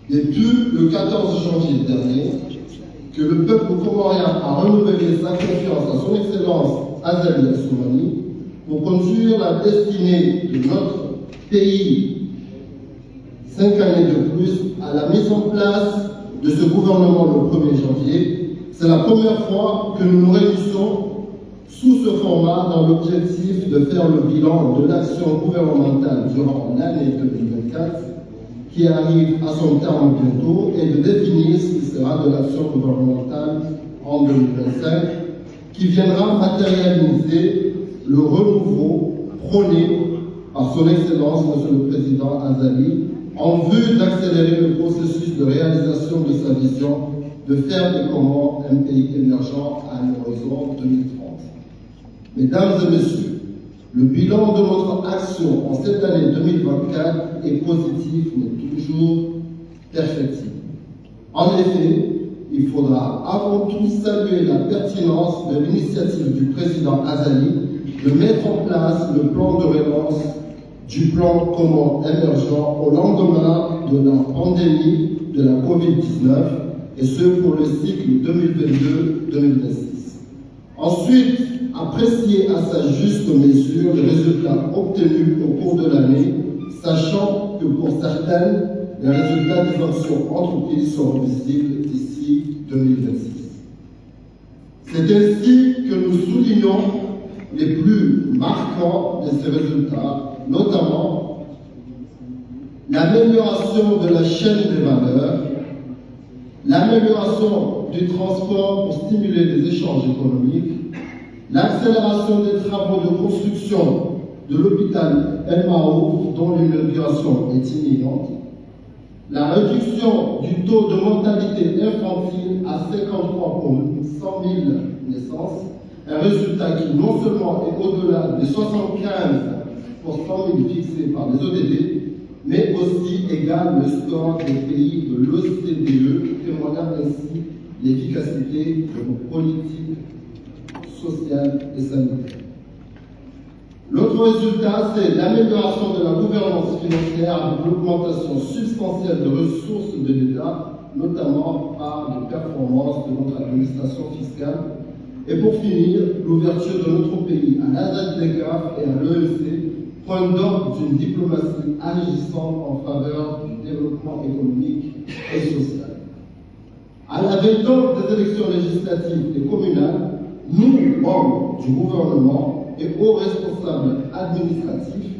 Depuis le 14 janvier dernier, que le peuple comorien a renouvelé sa confiance à son Excellence Azali Assoumani pour conduire la destinée de notre pays 5 années de plus à la mise en place de ce gouvernement le 1er janvier, c'est la première fois que nous nous réunissons sous ce format dans l'objectif de faire le bilan de l'action gouvernementale durant l'année 2024 qui arrive à son terme bientôt et de définir ce qui sera de l'action gouvernementale en 2025 qui viendra matérialiser le renouveau prôné par son Excellence, Monsieur le Président Azali, en vue d'accélérer le processus de réalisation de sa vision de faire des Comores un pays émergent à l'horizon 2030. Mesdames et messieurs, le bilan de notre action en cette année 2024 est positif mais toujours perfectible. En effet, il faudra avant tout saluer la pertinence de l'initiative du président Azali de mettre en place le plan de relance du plan Comores émergent au lendemain de la pandémie de la Covid-19 et ce pour le cycle 2022-2026. Ensuite, apprécier à sa juste mesure les résultats obtenus au cours de l'année, sachant que pour certaines, les résultats des actions entreprises seront visibles d'ici 2026. C'est ainsi que nous soulignons les plus marquants de ces résultats, notamment l'amélioration de la chaîne des valeurs, l'amélioration du transport pour stimuler les échanges économiques, l'accélération des travaux de construction de l'hôpital El Maouf, dont l'inauguration est imminente, la réduction du taux de mortalité infantile à 53 pour 100 000 naissances, un résultat qui non seulement est au-delà des 75 pour 100 000 fixés par les ODD, mais aussi égale le score des pays de l'OCDE, témoignant ainsi l'efficacité de nos politiques sociales et sanitaires. L'autre résultat, c'est l'amélioration de la gouvernance financière avec l'augmentation substantielle de ressources de l'État, notamment par les performances de notre administration fiscale. Et pour finir, l'ouverture de notre pays à la ZDECAF et à l'EMC, point d'ordre d'une diplomatie agissante en faveur du développement économique et social. À la veille donc des élections législatives et communales, nous, membres du gouvernement et hauts responsables administratifs,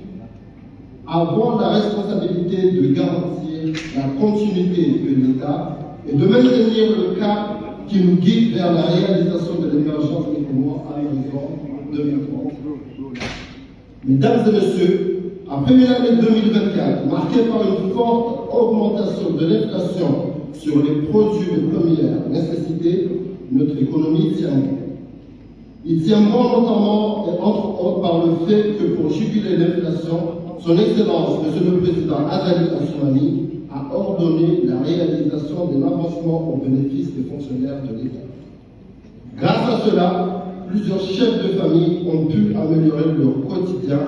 avons la responsabilité de garantir la continuité de l'État et de maintenir le cap qui nous guide vers la réalisation de l'émergence des Comores à l'horizon 2030. Mesdames et messieurs, après une année 2024 marquée par une forte augmentation de l'inflation sur les produits de première nécessité, notre économie tient bon. Il tient bon notamment et entre autres par le fait que pour juguler l'inflation, son Excellence, Monsieur le Président Azali Assoumani, a ordonné la réalisation d'un avancement au bénéfice des fonctionnaires de l'État. Grâce à cela, plusieurs chefs de famille ont pu améliorer leur quotidien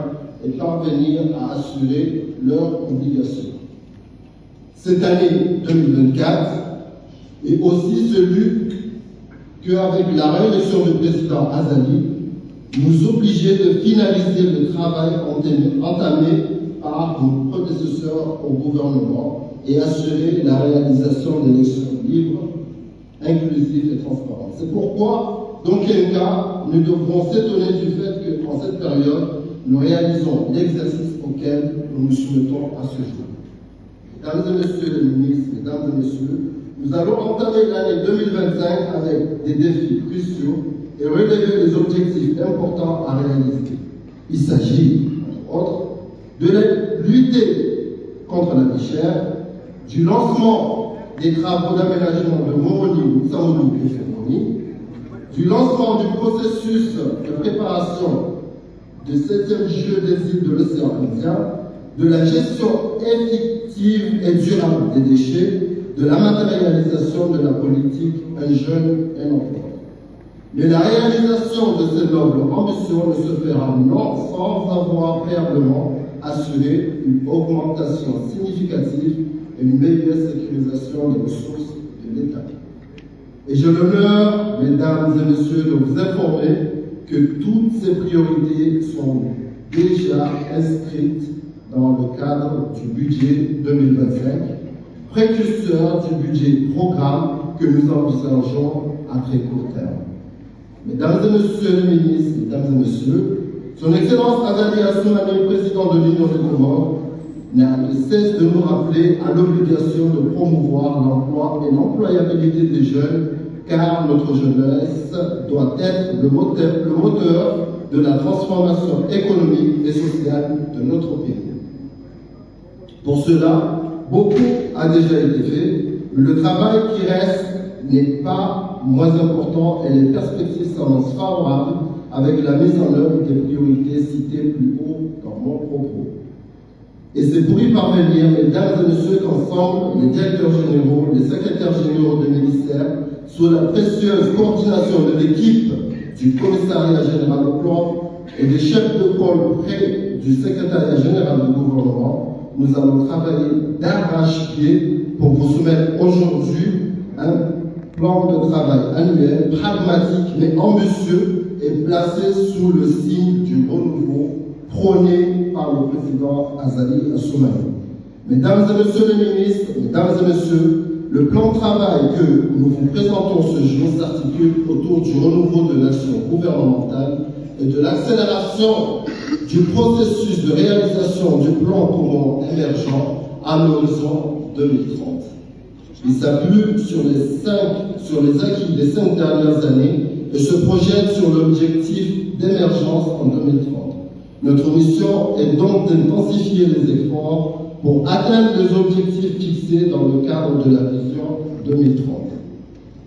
et parvenir à assurer leurs obligations. Cette année 2024 est aussi celui qu'avec la réélection du président Azali, nous obligeait de finaliser le travail entamé par nos prédécesseurs au gouvernement et assurer la réalisation d'élections libres, inclusives et transparentes. C'est pourquoi, dans quel cas, nous devrons s'étonner du fait qu'en cette période, nous réalisons l'exercice auquel nous nous soumettons à ce jour. Mesdames et messieurs les ministres, mesdames et messieurs, nous allons entamer l'année 2025 avec des défis cruciaux et relever les objectifs importants à réaliser. Il s'agit, entre autres, de lutter contre la vie chère, du lancement des travaux d'aménagement de Moroni, Samoulou et Fermoni, du lancement du processus de préparation des 7e Jeux des îles de l'océan Indien, de la gestion effective et durable des déchets, de la matérialisation de la politique Un jeune, un emploi. Mais la réalisation de ces nobles ambitions ne se fera non sans avoir préalablement assurer une augmentation significative et une meilleure sécurisation des ressources de l'État. Et j'ai l'honneur, mesdames et messieurs, de vous informer que toutes ces priorités sont déjà inscrites dans le cadre du budget 2025, précurseur du budget programme que nous envisageons à très court terme. Mesdames et messieurs les ministres, mesdames et messieurs, Son Excellence Azali Assoumani, président de l'Union des Comores, n'a de cesse de nous rappeler à l'obligation de promouvoir l'emploi et l'employabilité des jeunes, car notre jeunesse doit être le moteur de la transformation économique et sociale de notre pays. Pour cela, beaucoup a déjà été fait, mais le travail qui reste n'est pas moins important et les perspectives s'annoncent favorables avec la mise en œuvre des priorités citées plus haut dans mon propos. Et c'est pour y parvenir, mesdames et messieurs, qu'ensemble, les directeurs généraux, les secrétaires généraux des ministères, sous la précieuse coordination de l'équipe du commissariat général au plan et des chefs de pôle près du secrétariat général du gouvernement, nous allons travailler d'arrache-pied pour vous soumettre aujourd'hui un plan de travail annuel, pragmatique mais ambitieux et placé sous le signe du renouveau prôné par le président Azali Assoumani. Mesdames et messieurs les ministres, mesdames et messieurs, le plan de travail que nous vous présentons ce jour s'articule autour du renouveau de l'action gouvernementale et de l'accélération du processus de réalisation du plan commun émergent à l'horizon 2030. Il s'appuie sur les acquis des 5 dernières années et se projette sur l'objectif d'émergence en 2030. Notre mission est donc d'intensifier les efforts pour atteindre les objectifs fixés dans le cadre de la vision 2030.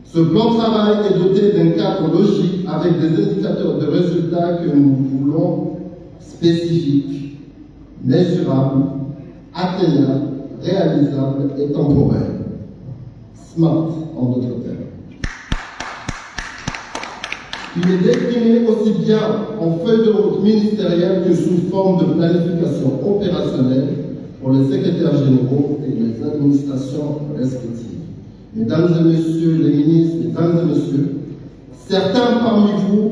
Ce plan de travail est doté d'un cadre logique avec des indicateurs de résultats que nous voulons spécifiques, mesurables, atteignables, réalisables et temporels. SMART en d'autres termes. Il est décliné aussi bien en feuille de route ministérielle que sous forme de planification opérationnelle pour les secrétaires généraux et les administrations respectives. Mesdames et messieurs les ministres, mesdames et messieurs, certains parmi vous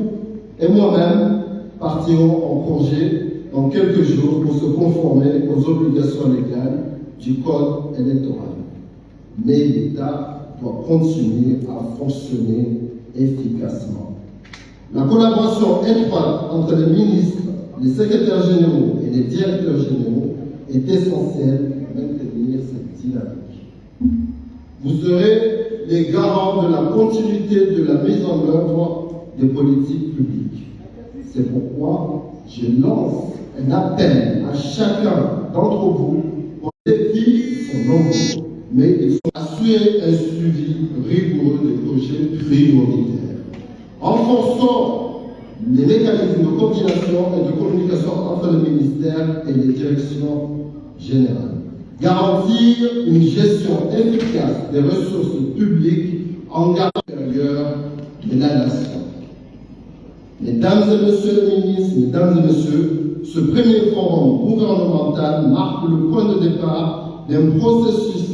et moi-même partirons en congé dans quelques jours pour se conformer aux obligations légales du code électoral. Mais l'État doit continuer à fonctionner efficacement. La collaboration étroite entre les ministres, les secrétaires généraux et les directeurs généraux est essentielle pour maintenir cette dynamique. Vous serez les garants de la continuité de la mise en œuvre des politiques publiques. C'est pourquoi je lance un appel à chacun d'entre vous pour les défis sont nombreux, mais ils sont assurés un suivi rigoureux des projets prioritaires. Renforçons les mécanismes de coordination et de communication entre les ministères et les directions générales. Garantir une gestion efficace des ressources publiques en garde supérieure de la nation. Mesdames et messieurs les ministres, mesdames et messieurs, ce premier forum gouvernemental marque le point de départ d'un processus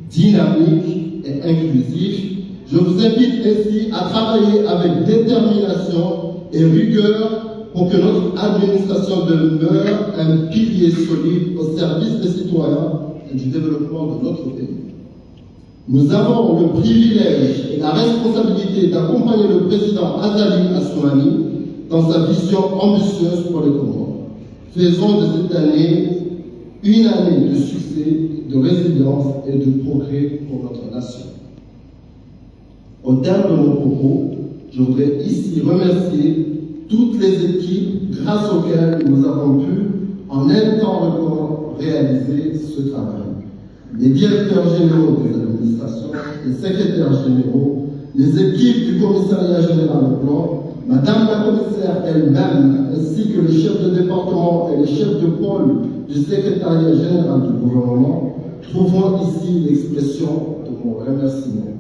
dynamique et inclusif. Je vous invite ainsi à travailler avec détermination et rigueur pour que notre administration demeure un pilier solide au service des citoyens et du développement de notre pays. Nous avons le privilège et la responsabilité d'accompagner le président Azali Assoumani dans sa vision ambitieuse pour les Comores. Faisons de cette année une année de succès, de résilience et de progrès pour notre nation. Au terme de mon propos, je voudrais ici remercier toutes les équipes grâce auxquelles nous avons pu, en un temps record, réaliser ce travail. Les directeurs généraux des administrations, les secrétaires généraux, les équipes du commissariat général au plan, Madame la commissaire elle-même, ainsi que les chefs de département et les chefs de pôle du secrétariat général du gouvernement, trouvons ici l'expression de mon remerciement.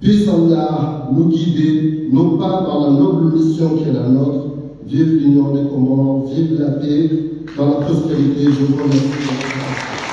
Puisse Allah nous guider, non pas dans la noble mission qui est la nôtre, vive l'Union des Comores, vive la paix, dans la prospérité. Je vous remercie de votre attention.